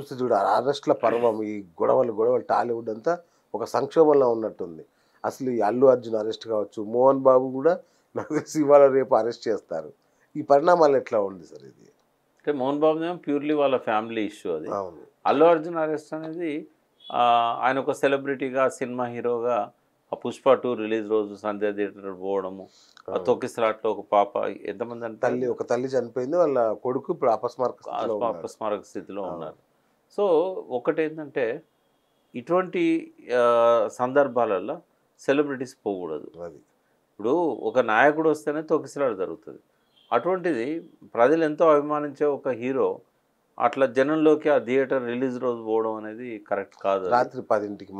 చూస్తే చూడు అరెస్ట్ల పర్వం ఈ గొడవలు టాలీవుడ్ అంతా ఒక సంక్షోభంలో ఉన్నట్టుంది. అసలు ఈ అల్లు అర్జున్ అరెస్ట్ కావచ్చు, మోహన్ బాబు కూడా నాకు తెలిసి ఇవాళ రేపు అరెస్ట్ చేస్తారు. ఈ పరిణామాలు ఎట్లా ఉంది సార్ ఇది? అంటే మోహన్ బాబు ఏమో ప్యూర్లీ వాళ్ళ ఫ్యామిలీ ఇష్యూ అది. అవును. అల్లు అర్జున్ అరెస్ట్ అనేది ఆయన ఒక సెలబ్రిటీగా సినిమా హీరోగా ఆ పుష్ప 2 రిలీజ్ రోజు సంజయ్ థియేటర్ పోవడము, ఆ తొక్కిసలాట్లో ఒక పాప ఎంతమంది అంటే ఒక తల్లి చనిపోయింది, వాళ్ళ కొడుకు ఇప్పుడు అపస్మారక స్థితిలో ఉన్నారు. సో ఒకటేంటంటే ఇటువంటి సందర్భాలలో సెలబ్రిటీస్ పోకూడదు. ఇప్పుడు ఒక నాయకుడు వస్తేనే తొక్కిసలాట జరుగుతుంది. అటువంటిది ప్రజలు ఎంతో అభిమానించే ఒక హీరో అట్లా జనంలోకి ఆ థియేటర్ రిలీజ్ రోజు పోవడం అనేది కరెక్ట్ కాదు. రాత్రి 10కి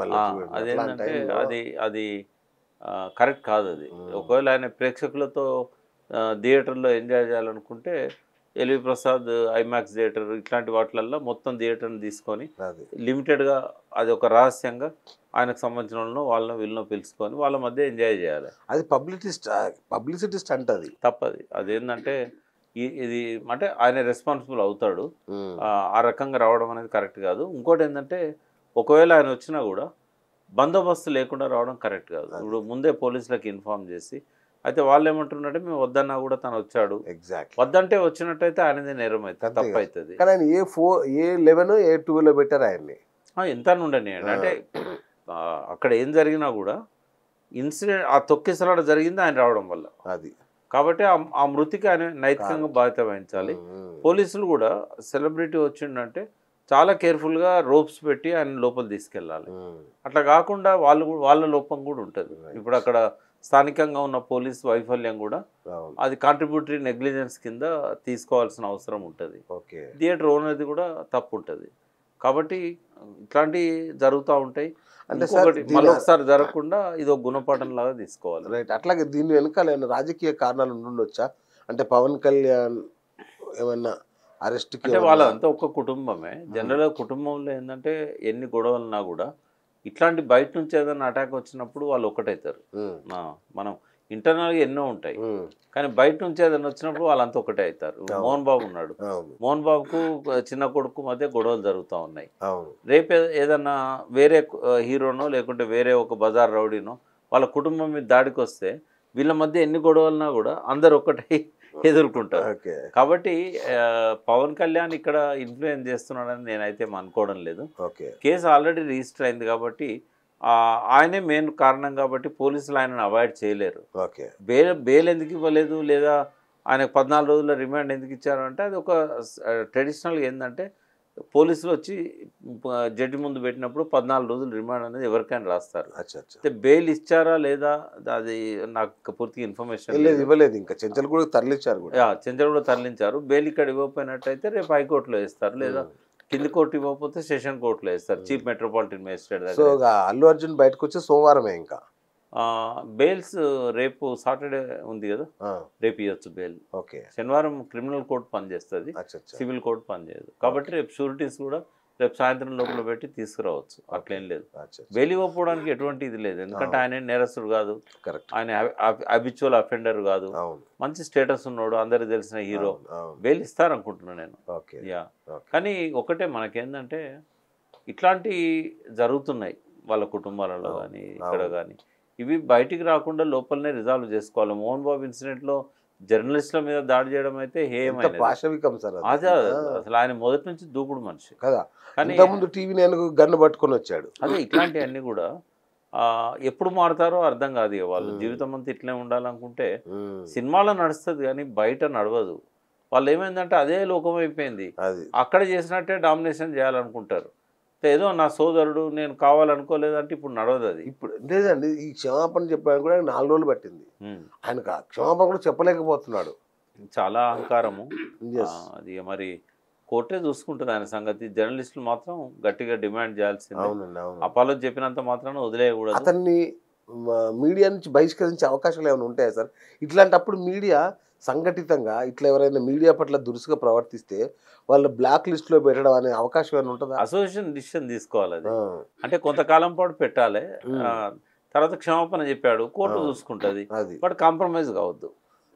అదేంటంటే అది కరెక్ట్ కాదు. అది ఒకవేళ ఆయన ప్రేక్షకులతో థియేటర్లో ఎంజాయ్ చేయాలనుకుంటే ఎల్వి ప్రసాద్ ఐమాక్స్ థియేటర్ ఇట్లాంటి వాటిలల్లో మొత్తం థియేటర్ని తీసుకొని లిమిటెడ్గా అది ఒక రహస్యంగా ఆయనకు సంబంధించిన వాళ్ళని వీళ్ళనో పిలుచుకొని వాళ్ళ మధ్య ఎంజాయ్ చేయాలి. అది పబ్లిసిటీ స్టంట్, అది తప్పది. అదేంటంటే ఇది అంటే ఆయన రెస్పాన్సిబుల్ అవుతాడు. ఆ రకంగా రావడం అనేది కరెక్ట్ కాదు. ఇంకోటి ఏంటంటే ఒకవేళ ఆయన వచ్చినా కూడా బందోబస్తు లేకుండా రావడం కరెక్ట్ కాదు. ఇప్పుడు ముందే పోలీసులకు ఇన్ఫార్మ్ చేసి, అయితే వాళ్ళు ఏమంటున్నారంటే మేము వద్దన్నా కూడా తను వచ్చాడు, వద్దంటే వచ్చినట్టయితే ఆయనదే నేరం అవుతుంది, తప్పు అవుతుంది. కానీ ఆయన A11 A12 పెట్టారు ఆయన్ని. ఎంత ఉండని అంటే అక్కడ ఏం జరిగినా కూడా ఇన్సిడెంట్ ఆ తొక్కిసలాట జరిగింది ఆయన రావడం వల్ల. అది కాబట్టి ఆ మృతికి ఆయన నైతికంగా బాధ్యత వహించాలి. పోలీసులు కూడా సెలబ్రిటీ వచ్చిండంటే చాలా కేర్ఫుల్గా రోప్స్ పెట్టి ఆయన లోపల తీసుకెళ్ళాలి. అట్లా కాకుండా వాళ్ళ లోపం కూడా ఉంటుంది. ఇప్పుడు అక్కడ స్థానికంగా ఉన్న పోలీస్ వైఫల్యం కూడా అది కాంట్రిబ్యూటరీ నెగ్లిజెన్స్ కింద తీసుకోవాల్సిన అవసరం ఉంటుంది. థియేటర్ ఓనర్ది కూడా తప్పు ఉంటుంది. కాబట్టి ఇట్లాంటివి జరుగుతూ ఉంటాయి. అంటే మళ్ళొకసారి జరగకుండా ఇది ఒక గుణపాఠం లాగా తీసుకోవాలి. రైట్. అట్లాగే దీని వెనకాల ఏమైనా రాజకీయ కారణాలు ఉండొచ్చా? అంటే పవన్ కళ్యాణ్ ఏమన్నా అరెస్ట్ అంటే వాళ్ళంతా ఒక కుటుంబమే. జనరల్గా కుటుంబంలో ఏంటంటే ఎన్ని గొడవలున్నా కూడా ఇట్లాంటి బయట నుంచి ఏదైనా అటాక్ వచ్చినప్పుడు వాళ్ళు ఒకటవుతారు. మనం ఇంటర్నల్గా ఎన్నో ఉంటాయి, కానీ బయట నుంచి ఏదైనా వచ్చినప్పుడు వాళ్ళంతా ఒకటే అవుతారు. మోహన్ బాబు ఉన్నాడు, మోహన్ బాబుకు చిన్న కొడుకు మధ్య గొడవలు జరుగుతూ ఉన్నాయి. రేపు ఏదన్నా వేరే హీరోనో లేకుంటే వేరే ఒక బజార్ రౌడీనో వాళ్ళ కుటుంబం మీద దాడికి వస్తే వీళ్ళ మధ్య ఎన్ని గొడవలున్నా కూడా అందరు ఒకటే ఎదుర్కొంటారు. కాబట్టి పవన్ కళ్యాణ్ ఇక్కడ ఇన్ఫ్లుయెన్స్ చేస్తున్నాడని నేనైతే అనుకోవడం లేదు. కేసు ఆల్రెడీ రిజిస్టర్ అయింది కాబట్టి ఆయనే మెయిన్ కారణం కాబట్టి పోలీసులు ఆయనను అవాయిడ్ చేయలేరు. బెయిల్ ఎందుకు ఇవ్వలేదు లేదా ఆయనకు 14 రోజుల రిమాండ్ ఎందుకు ఇచ్చారు అంటే అది ఒక ట్రెడిషనల్గా ఏంటంటే పోలీసులు వచ్చి జడ్జి ముందు పెట్టినప్పుడు 14 రోజులు రిమాండ్ అనేది ఎవరికైనా రాస్తారు. అయితే బెయిల్ ఇచ్చారా లేదా అది నాకు పూర్తిగా ఇన్ఫర్మేషన్ ఇవ్వలేదు. ఇంకా చెంచల్ కూడా తరలించారు. బెయిల్ ఇక్కడ ఇవ్వకపోయినట్టయితే రేపు హైకోర్టులో వేస్తారు, లేదా కింది కోర్టు ఇవ్వకపోతే సెషన్ కోర్టులో వేస్తారు, చీఫ్ మెట్రోపాలిటన్ మేజిస్ట్రేట్ దగ్గర. సో అల్లు అర్జున్ బయటకు వచ్చి సోమవారమే ఇంకా బెయిల్స్ రేపు సాటర్డే ఉంది కదా, రేపు ఇవ్వచ్చు బెయిల్. శనివారం క్రిమినల్ కోర్టు పనిచేస్తుంది, సివిల్ కోర్టు పనిచేయదు. కాబట్టి రేపు షూరిటీస్ కూడా రేపు సాయంత్రం లోపల పెట్టి తీసుకురావచ్చు. అట్లేం లేదు. బెయిల్ ఇవ్వకపోవడానికి ఎటువంటి ఇది లేదు, ఎందుకంటే ఆయన నేరస్తుడు కాదు, ఆయన అబిచువల్ అఫెండర్ కాదు, మంచి స్టేటస్ ఉన్నాడు, అందరికి తెలిసిన హీరో. బెయిల్ ఇస్తారనుకుంటున్నాను నేను. కానీ ఒకటే మనకేందంటే ఇట్లాంటి జరుగుతున్నాయి వాళ్ళ కుటుంబాలలో కానీ ఇక్కడ కానీ, ఇవి బయటికి రాకుండా లోపలనే రిజాల్వ్ చేసుకోవాలి. మోహన్ బాబు ఇన్సిడెంట్లో జర్నలిస్టుల మీద దాడి చేయడం అయితే అదే అసలు ఆయన మొదటి నుంచి దూకుడు మనిషి కదా. కానీ టీవీ గన్ను పట్టుకొని వచ్చాడు. అదే ఇట్లాంటివన్నీ కూడా ఎప్పుడు మారుతారో అర్థం కాదు. వాళ్ళు జీవితం అంతా ఇట్లే ఉండాలనుకుంటే సినిమాలో నడుస్తుంది కానీ బయట నడవదు. వాళ్ళు ఏమైందంటే అదే లోకం అయిపోయింది, అక్కడ చేసినట్టే డామినేషన్ చేయాలనుకుంటారు. ఏదో నా సోదరుడు నేను కావాలనుకోలేదంటే ఇప్పుడు నడవదు. అది ఇప్పుడు లేదండి. ఈ క్షమాపణ చెప్పడానికి కూడా 4 రోజులు పట్టింది. ఆయన క్షమాపణ కూడా చెప్పలేకపోతున్నాడు. చాలా అహంకారము అది. మరి కోర్టే చూసుకుంటుంది ఆయన సంగతి. జర్నలిస్టులు మాత్రం గట్టిగా డిమాండ్ చేయాల్సింది. అపాలో చెప్పినంత మాత్రాన వదిలేయకూడదు. అతన్ని మీడియా నుంచి బహిష్కరించే అవకాశాలు ఏమైనా ఉంటాయా సార్? ఇట్లాంటప్పుడు మీడియా సంఘటితంగా ఇట్లా ఎవరైనా మీడియా పట్ల దురుసుగా ప్రవర్తిస్తే వాళ్ళు బ్లాక్ లిస్ట్లో పెట్టడం అనే అవకాశం ఏమైనా ఉంటుందా? అసోసియేషన్ డిసిషన్ తీసుకోవాలి. అది అంటే కొంతకాలం పాటు పెట్టాలి, తర్వాత క్షమాపణ చెప్పాడు కోర్టు చూసుకుంటుంది, బట్ కాంప్రమైజ్ కావద్దు.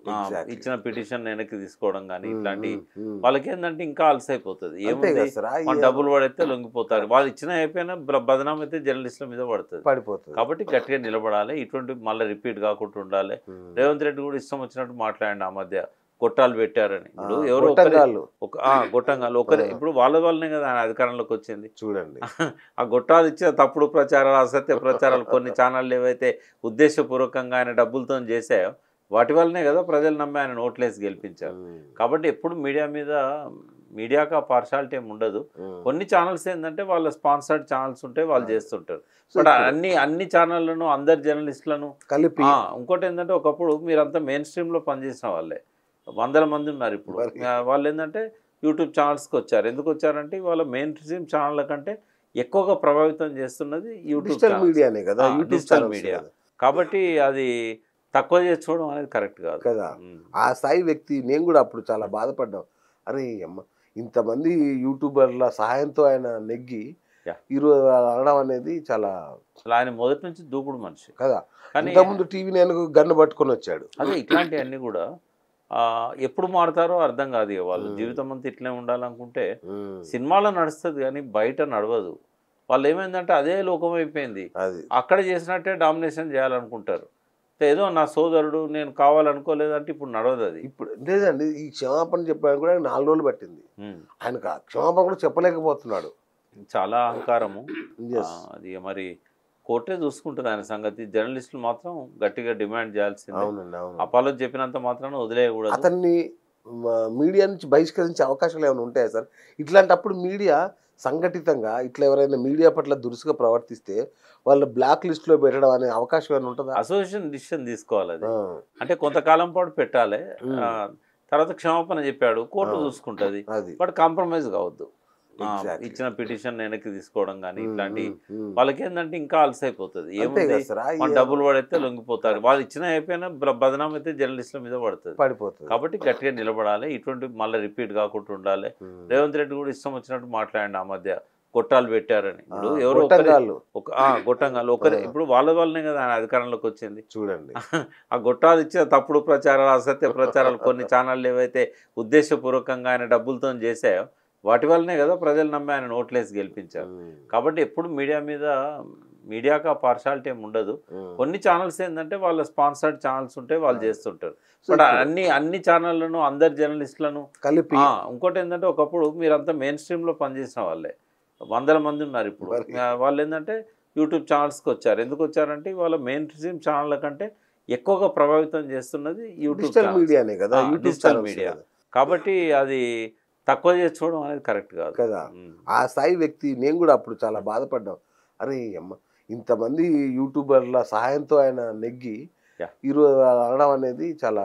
Exactly. ఇచ్చిన పిటిషన్ వెనక్కి తీసుకోవడం కానీ ఇట్లాంటి ఉమ్. వాళ్ళకి ఏంటంటే ఇంకా అలసైపోతుంది. అంతే ఏముంది కదా సార్ మన డబ్బులు పడితే లొంగిపోతారు. వాళ్ళు ఇచ్చిన అయిపోయినా బదనాం అయితే జర్నలిస్టుల మీద పడుతుంది. పడిపోతుంది. కాబట్టి గట్టిగా నిలబడాలి. ఇటువంటి మళ్ళీ రిపీట్ కాకుండా ఉండాలి. రేవంత్ రెడ్డి కూడా ఇష్టం వచ్చినట్టు మాట్లాడండి. ఆ మధ్య గొట్టాలు పెట్టారని. ఇప్పుడు ఎవరో గొట్టంగాళ్ళు. గొట్టంగాలు ఒకరే. ఇప్పుడు వాళ్ళనే కదా ఆయన అధికారంలోకి వచ్చింది. చూడండి ఆ గొట్టాలు ఇచ్చిన తప్పుడు ప్రచారాలు, అసత్య ప్రచారాలు కొన్ని ఛానళ్ళు ఏవైతే ఉద్దేశపూర్వకంగా ఆయన డబ్బులతో చేశాయో వాటి వల్లనే కదా ప్రజలు నమ్మి ఆయన నోట్లేసి గెలిపించారు. కాబట్టి ఎప్పుడు మీడియాకు ఆ పార్షాలిటీ ఏమి ఉండదు. కొన్ని ఛానల్స్ ఏంటంటే వాళ్ళ స్పాన్సర్డ్ ఛానల్స్ ఉంటే వాళ్ళు చేస్తుంటారు. బట్ అన్ని ఛానళ్లను అందరు జర్నలిస్టులను కలిపి ఇంకోటి ఏంటంటే ఒకప్పుడు మీరంతా మెయిన్ స్ట్రీమ్లో పనిచేసిన వాళ్ళే, వందల మంది ఉన్నారు. ఇప్పుడు వాళ్ళు ఏంటంటే యూట్యూబ్ ఛానల్స్కి వచ్చారు. ఎందుకు వచ్చారంటే వాళ్ళ మెయిన్ స్ట్రీమ్ ఛానళ్ళ కంటే ఎక్కువగా ప్రభావితం చేస్తున్నది యూట్యూబ్ మీడియానే కదా, డిజిటల్ మీడియా. కాబట్టి అది తక్కువ చేసి చూడడం అనేది కరెక్ట్ కాదు కదా. ఆ స్థాయి వ్యక్తి నేను కూడా అప్పుడు చాలా బాధపడ్డాం. అరే అమ్మ ఇంతమంది యూట్యూబర్ల సహాయంతో ఆయన నెగ్గి ఈరోజు అనడం అనేది చాలా అసలు ఆయన మొదటి నుంచి దూకుడు మనిషి కదా. కానీ ఇంతకుముందు టీవీ నేను గన్ను పట్టుకొని వచ్చాడు. అదే ఇట్లాంటివన్నీ కూడా ఎప్పుడు మారుతారో అర్థం కాదు. ఇక వాళ్ళు జీవితం అంతా ఇట్లే ఉండాలనుకుంటే సినిమాలో నడుస్తుంది కానీ బయట నడవదు. వాళ్ళు ఏమైందంటే అదే లోకం అయిపోయింది. అక్కడ చేసినట్టే డామినేషన్ చేయాలనుకుంటారు. ఏదో నా సోదరుడు నేను కావాలనుకోలేదంటే ఇప్పుడు నడవదు. అది ఇప్పుడు లేదండి. ఈ క్షమాపణ చెప్పడానికి కూడా 4 రోజులు పట్టింది. ఆయనకు క్షమాపణ కూడా చెప్పలేకపోతున్నాడు. చాలా అహంకారము. అది మరి కోర్టే చూసుకుంటుంది ఆయన సంగతి. జర్నలిస్టులు మాత్రం గట్టిగా డిమాండ్ చేయాల్సింది. అపాలో చెప్పినంత మాత్రాన వదిలేయకూడదు. అతన్ని మీడియా నుంచి బహిష్కరించే అవకాశాలు ఏమైనా ఉంటాయా సార్? ఇట్లాంటప్పుడు మీడియా సంఘటితంగా ఇట్లా ఎవరైనా మీడియా పట్ల దురుసుగా ప్రవర్తిస్తే వాళ్ళు బ్లాక్ లిస్ట్లో పెట్టడం అనే అవకాశం ఏమైనా ఉంటుందా? అసోసియేషన్ డిసిషన్ తీసుకోవాలి. అది అంటే కొంతకాలం పాటు పెట్టాలి. తర్వాత క్షమాపణ చెప్పాడు, కోర్టు చూసుకుంటుంది. బట్ కాంప్రమైజ్ కావద్దు. ఇచ్చిన పిటిషన్ వెనక్కి తీసుకోవడం కానీ ఇట్లాంటి వాళ్ళకి ఏంటంటే ఇంకా అలసైపోతుంది. ఏముంది మన డబ్బులు పడితే లొంగిపోతారు. వాళ్ళు ఇచ్చిన అయిపోయినా బదనాం అయితే జర్నలిస్టుల మీద పడుతుంది. కాబట్టి గట్టిగా నిలబడాలి. ఇటువంటి మళ్ళీ రిపీట్ కాకుండా ఉండాలి. రేవంత్ రెడ్డి కూడా ఇష్టం వచ్చినట్టు మాట్లాడండి. ఆ మధ్య గొట్టాలు పెట్టారని. ఇప్పుడు ఎవరో గొట్టంగాళ్ళు ఒకరే. ఇప్పుడు వాళ్ళనే కదా ఆయన అధికారంలోకి వచ్చింది. చూడండి ఆ గొట్టాలు ఇచ్చిన తప్పుడు ప్రచారాలు, అసత్య ప్రచారాలు కొన్ని ఛానళ్ళు ఏవైతే ఉద్దేశపూర్వకంగా ఆయన డబ్బులతో చేశాయో వాటి వల్లనే కదా ప్రజలు నమ్మి ఆయన నోట్లేసి గెలిపించారు. కాబట్టి ఎప్పుడు మీడియాకు ఆ పార్షాలిటీ ఏమి ఉండదు. కొన్ని ఛానల్స్ ఏంటంటే వాళ్ళ స్పాన్సర్డ్ ఛానల్స్ ఉంటే వాళ్ళు చేస్తుంటారు. బట్ అన్ని ఛానళ్లను అందరు జర్నలిస్టులను కలిపి ఇంకోటి ఏంటంటే ఒకప్పుడు మీరంతా మెయిన్ స్ట్రీమ్లో పనిచేసిన వాళ్ళే, వందల మంది ఉన్నారు. ఇప్పుడు వాళ్ళు ఏంటంటే యూట్యూబ్ ఛానల్స్కి వచ్చారు. ఎందుకు వచ్చారంటే వాళ్ళ మెయిన్ స్ట్రీమ్ ఛానళ్ళ కంటే ఎక్కువగా ప్రభావితం చేస్తున్నది యూట్యూబ్ మీడియానే కదా, డిజిటల్ మీడియా. కాబట్టి అది తక్కువ చేసి చూడడం అనేది కరెక్ట్ కాదు కదా. ఆ స్థాయి వ్యక్తి నేను కూడా అప్పుడు చాలా బాధపడ్డాం. అరే అమ్మ ఇంతమంది యూట్యూబర్ల సహాయంతో ఆయన నెగ్గి ఈరోజు అనడం అనేది చాలా